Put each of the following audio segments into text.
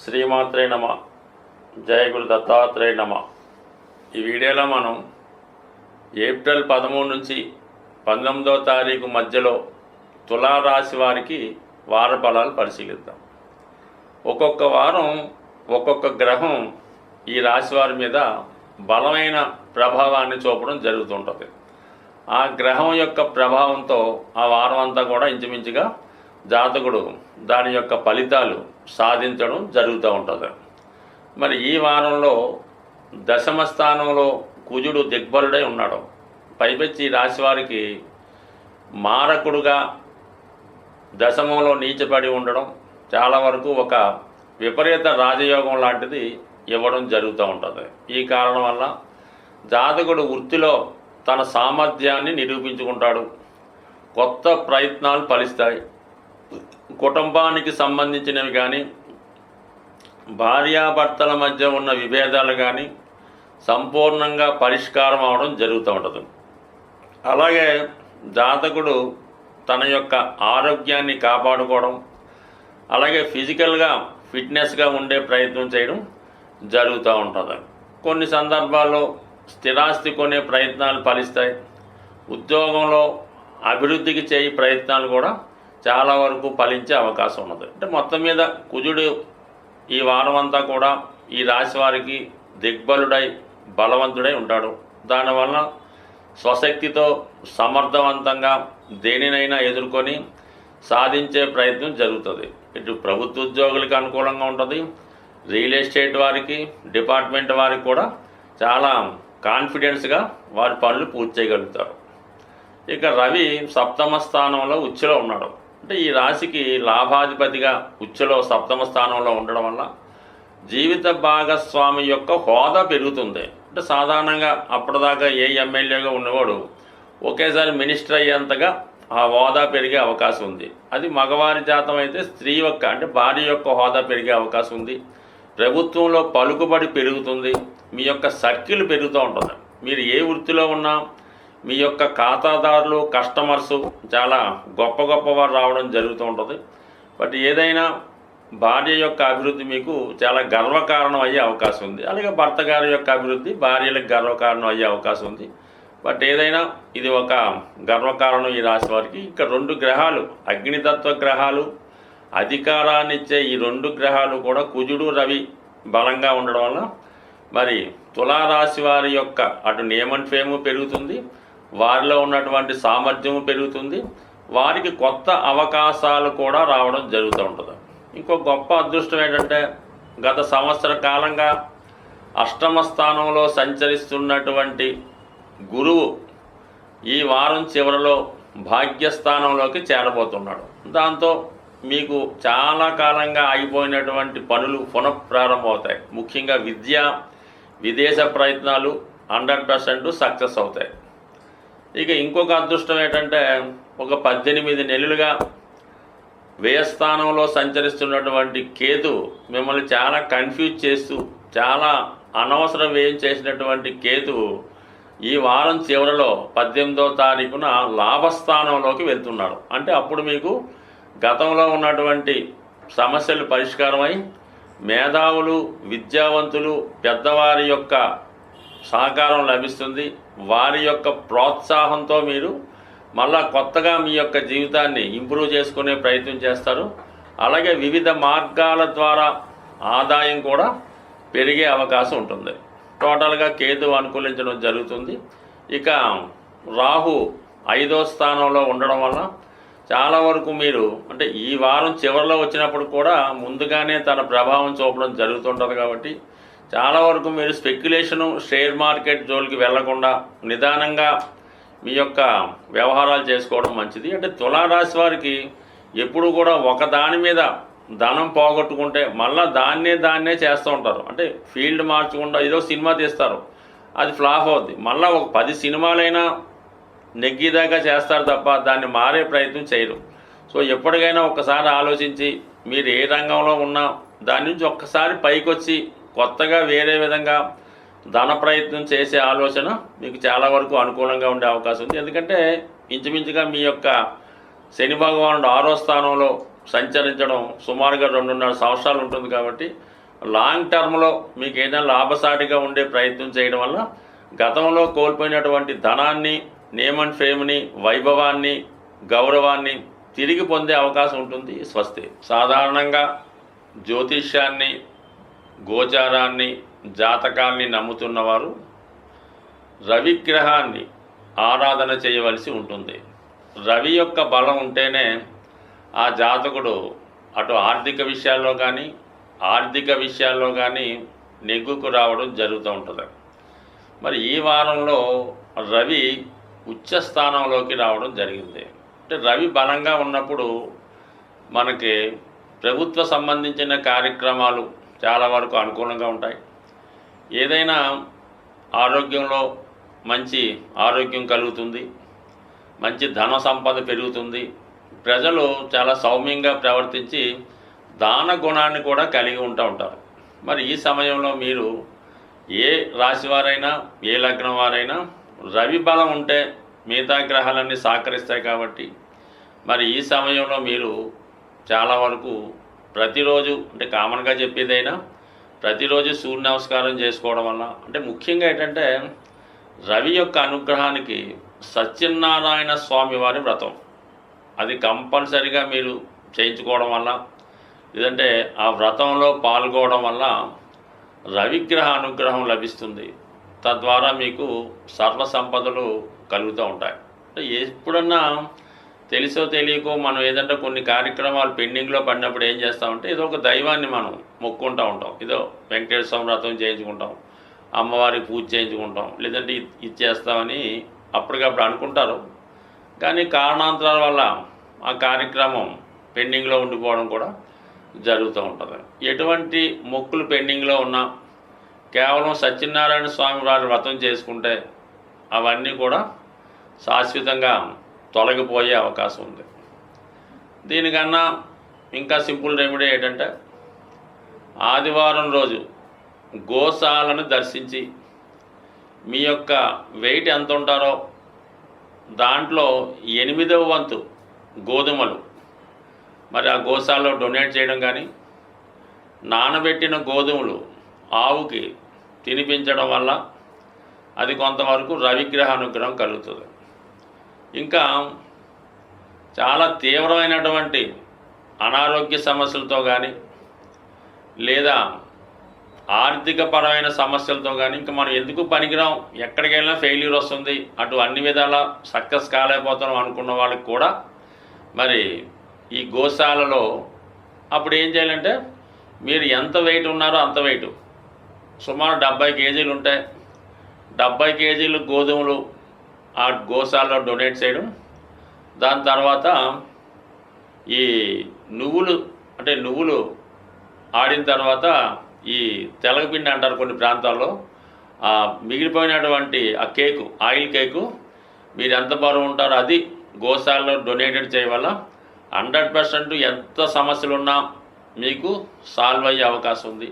శ్రీమాత్రే నమ. జయ గురు దత్తాత్రేయ నమ. ఈ వీడియోలో మనం ఏప్రిల్ 13 నుంచి 19వ తారీఖు మధ్యలో తులారాశి వారికి వార ఫలాలు పరిశీలిద్దాం. ఒక్కొక్క వారం ఒక్కొక్క గ్రహం ఈ రాశి వారి మీద బలమైన ప్రభావాన్ని చూపడం జరుగుతుంటుంది. ఆ గ్రహం యొక్క ప్రభావంతో ఆ వారం అంతా కూడా ఇంచుమించుగా జాతకుడు దాని యొక్క ఫలితాలు సాధించడం జరుగుతూ ఉంటుంది. మరి ఈ వారంలో దశమ స్థానంలో కుజుడు దిగ్బలుడై ఉన్నాడు. పైపెచ్చి రాశి వారికి మారకుడుగా దశమంలో నీచపడి ఉండడం చాలా వరకు ఒక విపరీత రాజయోగం లాంటిది ఇవ్వడం జరుగుతూ ఉంటుంది. ఈ కారణం వల్ల జాతకుడు వృత్తిలో తన సామర్థ్యాన్ని నిరూపించుకుంటాడు. కొత్త ప్రయత్నాలు ఫలిస్తాయి. కుటుంబానికి సంబంధించినవి కానీ భార్యాభర్తల మధ్య ఉన్న విభేదాలు కానీ సంపూర్ణంగా పరిష్కారం అవడం జరుగుతూ ఉంటుంది. అలాగే జాతకుడు తన యొక్క ఆరోగ్యాన్ని కాపాడుకోవడం, అలాగే ఫిజికల్గా ఫిట్నెస్గా ఉండే ప్రయత్నం చేయడం జరుగుతూ ఉంటుంది. కొన్ని సందర్భాల్లో స్థిరాస్తి కొనే ప్రయత్నాలు ఫలిస్తాయి. ఉద్యోగంలో అభివృద్ధికి చేయి ప్రయత్నాలు కూడా చాలా వరకు ఫలించే అవకాశం ఉన్నది. అంటే మొత్తం మీద కుజుడు ఈ వారం అంతా కూడా ఈ రాశి వారికి దిగ్బలుడై బలవంతుడై ఉంటాడు. దానివల్ల స్వశక్తితో సమర్థవంతంగా దేనినైనా ఎదుర్కొని సాధించే ప్రయత్నం జరుగుతుంది. ఇటు ప్రభుత్వ ఉద్యోగులకి అనుకూలంగా ఉంటుంది, రియల్ ఎస్టేట్ వారికి, డిపార్ట్మెంట్ వారికి కూడా చాలా కాన్ఫిడెన్స్గా వారి పనులు పూర్తి చేయగలుగుతారు. ఇక రవి సప్తమ స్థానంలో ఉచ్చులో ఉన్నాడు. అంటే ఈ రాశికి లాభాధిపతిగా ఉచ్చులో సప్తమ స్థానంలో ఉండడం వల్ల జీవిత భాగస్వామి యొక్క హోదా పెరుగుతుంది. అంటే సాధారణంగా అప్పటిదాకా ఏ ఎమ్మెల్యేగా ఉన్నవాడు ఒకేసారి మినిస్టర్ అయ్యేంతగా ఆ హోదా పెరిగే అవకాశం ఉంది. అది మగవారి జాతం అయితే స్త్రీ యొక్క అంటే భార్య యొక్క హోదా పెరిగే అవకాశం ఉంది. ప్రభుత్వంలో పలుకుబడి పెరుగుతుంది. మీ యొక్క సర్కిల్ పెరుగుతూ ఉంటుంది. మీరు ఏ వృత్తిలో ఉన్నా మీ యొక్క ఖాతాదారులు, కస్టమర్సు చాలా గొప్ప గొప్పవారు రావడం జరుగుతూ ఉంటుంది. బట్ ఏదైనా భార్య యొక్క అభివృద్ధి మీకు చాలా గర్వకారణం అయ్యే అవకాశం ఉంది. అలాగే భర్త గారి యొక్క అభివృద్ధి భార్యలకు గర్వకారణం అయ్యే అవకాశం ఉంది. బట్ ఏదైనా ఇది ఒక గర్వకారణం ఈ రాశి వారికి. ఇంకా 2 గ్రహాలు, అగ్నితత్వ గ్రహాలు, అధికారాన్ని ఇచ్చే ఈ 2 గ్రహాలు కూడా కుజుడు రవి బలంగా ఉండడం వల్ల మరి తులారాశి వారి యొక్క అటు నేమ్ అండ్ ఫేము పెరుగుతుంది, వారిలో ఉన్నటువంటి సామర్థ్యము పెరుగుతుంది, వారికి కొత్త అవకాశాలు కూడా రావడం జరుగుతూ ఉంటుంది. ఇంకో గొప్ప అదృష్టం ఏంటంటే గత సంవత్సర కాలంగా అష్టమ స్థానంలో సంచరిస్తున్నటువంటి గురువు ఈ వారం చివరిలో భాగ్యస్థానంలోకి చేరబోతున్నాడు. దాంతో మీకు చాలా కాలంగా ఆగిపోయినటువంటి పనులు పునఃప్రారంభమవుతాయి. ముఖ్యంగా విద్య, విదేశ ప్రయత్నాలు 100% సక్సెస్ అవుతాయి. ఇక ఇంకొక అదృష్టం ఏంటంటే ఒక 18 నెలలుగా వ్యయస్థానంలో సంచరిస్తున్నటువంటి కేతు మిమ్మల్ని చాలా కన్ఫ్యూజ్ చేస్తూ చాలా అనవసర వ్యయం చేసినటువంటి కేతు ఈ వారం చివరిలో 18వ తారీఖున లాభస్థానంలోకి వెళ్తున్నాడు. అంటే అప్పుడు మీకు గతంలో ఉన్నటువంటి సమస్యలు పరిష్కారమై మేధావులు, విద్యావంతులు, పెద్దవారి యొక్క సహకారం లభిస్తుంది. వారి యొక్క ప్రోత్సాహంతో మీరు మళ్ళా కొత్తగా మీ యొక్క జీవితాన్ని ఇంప్రూవ్ చేసుకునే ప్రయత్నం చేస్తారు. అలాగే వివిధ మార్గాల ద్వారా ఆదాయం కూడా పెరిగే అవకాశం ఉంటుంది. టోటల్గా కేతు అనుకూలించడం జరుగుతుంది. ఇక రాహు 5వ స్థానంలో ఉండడం వల్ల చాలా వరకు మీరు అంటే ఈ వారం చివరిలో వచ్చినప్పుడు కూడా ముందుగానే తన ప్రభావం చూపడం జరుగుతుంటుంది. కాబట్టి చాలా వరకు మీరు స్పెక్యులేషను, షేర్ మార్కెట్ జోలికి వెళ్లకుండా నిదానంగా మీ యొక్క వ్యవహారాలు చేసుకోవడం మంచిది. అంటే తులారాశి వారికి ఎప్పుడు కూడా ఒక దాని మీద ధనం పోగొట్టుకుంటే మళ్ళీ దాన్నే చేస్తూ ఉంటారు. అంటే ఫీల్డ్ మార్చకుండా ఏదో సినిమా తీస్తారు, అది ఫ్లాప్ అవుద్ది. మళ్ళీ ఒక 10 సినిమాలైనా నెగ్గిదాకా చేస్తారు తప్ప దాన్ని మారే ప్రయత్నం చేయరు. సో ఎప్పటికైనా ఒక్కసారి ఆలోచించి మీరు ఏ రంగంలో ఉన్నా దాని నుంచి ఒక్కసారి పైకొచ్చి కొత్తగా వేరే విధంగా ధన ప్రయత్నం చేసే ఆలోచన మీకు చాలా వరకు అనుకూలంగా ఉండే అవకాశం ఉంది. ఎందుకంటే ఇంచుమించుగా మీ యొక్క శని భగవానుడు 6వ స్థానంలో సంచరించడం సుమారుగా 2.5 సంవత్సరాలు ఉంటుంది కాబట్టి లాంగ్ టర్మ్లో మీకు ఏదైనా లాభసాటిగా ఉండే ప్రయత్నం చేయడం వల్ల గతంలో కోల్పోయినటువంటి ధనాన్ని, నేమ్ అండ్ ఫేమ్ని, వైభవాన్ని, గౌరవాన్ని తిరిగి పొందే అవకాశం ఉంటుంది. స్వస్తి. సాధారణంగా జ్యోతిష్యాన్ని, గోచారాన్ని, జాతకాల్ని నమ్ముతున్నవారు రవిగ్రహాన్ని ఆరాధన చేయవలసి ఉంటుంది. రవి యొక్క బలం ఉంటేనే ఆ జాతకుడు అటు ఆర్థిక విషయాల్లో కానీ నెగ్గుకు రావడం జరుగుతూ ఉంటుంది. మరి ఈ వారంలో రవి ఉచ్చ స్థానంలోకి రావడం జరిగింది. అంటే రవి బలంగా ఉన్నప్పుడు మనకి ప్రభుత్వ సంబంధించిన కార్యక్రమాలు చాలా వరకు అనుకూలంగా ఉంటాయి. ఏదైనా ఆరోగ్యంలో మంచి ఆరోగ్యం కలుగుతుంది, మంచి ధన సంపద పెరుగుతుంది. ప్రజలు చాలా సౌమ్యంగా ప్రవర్తించి దాన గుణాన్ని కూడా కలిగి ఉంటారు. మరి ఈ సమయంలో మీరు ఏ రాశి వారైనా, ఏ లగ్నం వారైనా రవి బలం ఉంటే మిగతా గ్రహాలన్నీ సహకరిస్తాయి కాబట్టి మరి ఈ సమయంలో మీరు చాలా వరకు ప్రతిరోజు, అంటే కామన్గా చెప్పేదైనా ప్రతిరోజు సూర్య నమస్కారం చేసుకోవడం వల్ల, అంటే ముఖ్యంగా ఏంటంటే రవి యొక్క అనుగ్రహానికి సత్యనారాయణ స్వామి వారి వ్రతం అది కంపల్సరిగా మీరు చేయించుకోవడం వల్ల, లేదంటే ఆ వ్రతంలో పాల్గొనడం వల్ల రవిగ్రహ అనుగ్రహం లభిస్తుంది. తద్వారా మీకు సర్వ సంపదలు కలుగుతూ ఉంటాయి. అంటే ఎప్పుడన్నా తెలుసో తెలియకో మనం ఏదంటే కొన్ని కార్యక్రమాలు పెండింగ్లో పడినప్పుడు ఏం చేస్తామంటే ఏదో ఒక దైవాన్ని మనం మొక్కుంటూ ఉంటాం. ఏదో వెంకటేశ్వర స్వామి వ్రతం చేయించుకుంటాం, అమ్మవారికి పూజ చేయించుకుంటాం, లేదంటే ఇది చేస్తామని అప్పటికప్పుడు అనుకుంటారు. కానీ కారణాంతరాల వల్ల ఆ కార్యక్రమం పెండింగ్లో ఉండిపోవడం కూడా జరుగుతూ ఉంటుంది. ఎటువంటి మొక్కులు పెండింగ్లో ఉన్నా కేవలం సత్యనారాయణ స్వామి వారి వ్రతం చేసుకుంటే అవన్నీ కూడా శాశ్వతంగా తొలగిపోయే అవకాశం ఉంది. దీనికన్నా ఇంకా సింపుల్ రెమెడీ ఏంటంటే ఆదివారం రోజు గోశాలను దర్శించి మీ యొక్క వెయిట్ ఎంత ఉంటారో దాంట్లో 8వ వంతు గోధుమలు మరి ఆ గోశాలలో డొనేట్ చేయడం కానీ, నానబెట్టిన గోధుమలు ఆవుకి తినిపించడం వల్ల అది కొంతవరకు రవిగ్రహ అనుగ్రహం కలుగుతుంది. ఇంకా చాలా తీవ్రమైనటువంటి అనారోగ్య సమస్యలతో కానీ, లేదా ఆర్థికపరమైన సమస్యలతో కానీ ఇంకా మనం ఎందుకు పనికిరాం, ఎక్కడికి వెళ్ళినా ఫెయిల్యూర్ వస్తుంది, అటు అన్ని విధాల సక్సెస్ కాలేకపోతాం అనుకున్న వాళ్ళకి కూడా మరి ఈ గోశాలలో అప్పుడు ఏం చేయాలంటే మీరు ఎంత వెయిట్ ఉన్నారో అంత వెయిట్, సుమారు 70 కేజీలు ఉంటే 70 కేజీలు గోధుమలు ఆ గోశాలలో డొనేట్ చేయడం. దాని తర్వాత ఈ నువ్వులు ఆడిన తర్వాత ఈ తెలగపిండి అంటారు కొన్ని ప్రాంతాల్లో, మిగిలిపోయినటువంటి ఆ కేకు, ఆయిల్ కేకు మీరు ఎంత బరువు ఉంటారో అది గోశాలలో డొనేటెడ్ చేయడం వల్ల 100% ఎంత సమస్యలున్నా మీకు సాల్వ్ అయ్యే అవకాశం ఉంది.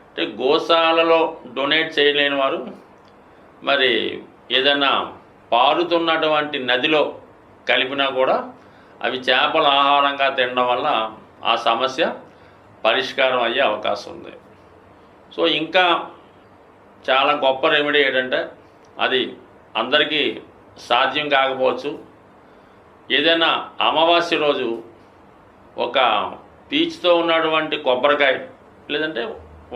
అంటే గోశాలలో డొనేట్ చేయలేని వారు మరి ఏదైనా పారుతున్నటువంటి నదిలో కలిపినా కూడా అవి చేపల ఆహారంగా తినడం వల్ల ఆ సమస్య పరిష్కారం అయ్యే అవకాశం ఉంది. సో ఇంకా చాలా గొప్ప రెమెడీ ఏంటంటే అది అందరికీ సాధ్యం కాకపోవచ్చు. ఏదైనా అమావాస్య రోజు ఒక పీచుతో ఉన్నటువంటి కొబ్బరికాయ, లేదంటే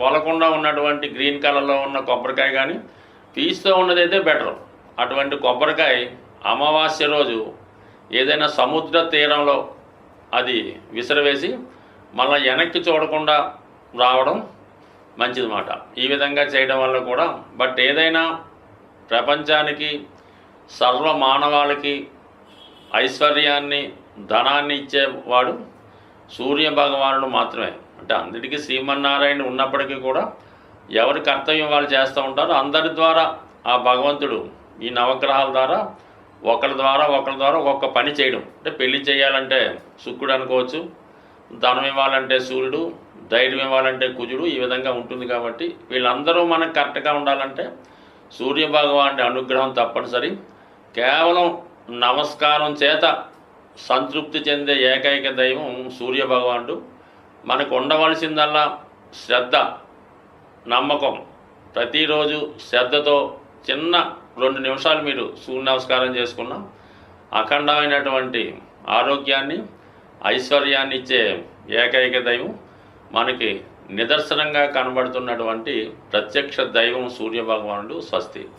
వలకుండా ఉన్నటువంటి గ్రీన్ కలర్లో ఉన్న కొబ్బరికాయ కానీ, పీచుతో ఉన్నదైతే బెటర్. అటువంటి కొబ్బరికాయ అమావాస్య రోజు ఏదైనా సముద్ర తీరంలో అది విసిరవేసి మళ్ళీ వెనక్కి చూడకుండా రావడం మంచిదన్నమాట. ఈ విధంగా చేయడం వల్ల కూడా ఏదైనా ప్రపంచానికి సర్వ మానవాళికి ఐశ్వర్యాన్ని, ధనాన్ని ఇచ్చేవాడు సూర్య భగవానుడు మాత్రమే. అంటే అందరికీ శ్రీమన్నారాయణ ఉన్నప్పటికీ కూడా ఎవరి కర్తవ్యం వాళ్ళు చేస్తూ ఉంటారో అందరి ద్వారా ఆ భగవంతుడు ఈ నవగ్రహాల ద్వారా ఒకరి ద్వారా ఒక్కొక్క పని చేయడం. అంటే పెళ్లి చేయాలంటే శుక్రుడు అనుకోవచ్చు, ధనం ఇవ్వాలంటే సూర్యుడు, ధైర్యం ఇవ్వాలంటే కుజుడు, ఈ విధంగా ఉంటుంది. కాబట్టి వీళ్ళందరూ మనకు కరెక్ట్గా ఉండాలంటే సూర్య భగవానుడి అనుగ్రహం తప్పనిసరి. కేవలం నమస్కారం చేత సంతృప్తి చెందే ఏకైక దైవం సూర్యభగవానుడు. మనకు ఉండవలసిందల్లా శ్రద్ధ, నమ్మకం. ప్రతిరోజు శ్రద్ధతో చిన్న 2 నిమిషాలు మీరు సూర్య నమస్కారం చేసుకున్నాం, అఖండమైనటువంటి ఆరోగ్యాన్ని, ఐశ్వర్యాన్ని ఇచ్చే ఏకైక దైవం, మనకి నిదర్శనంగా కనబడుతున్నటువంటి ప్రత్యక్ష దైవం సూర్యభగవానుడు. స్వస్తి.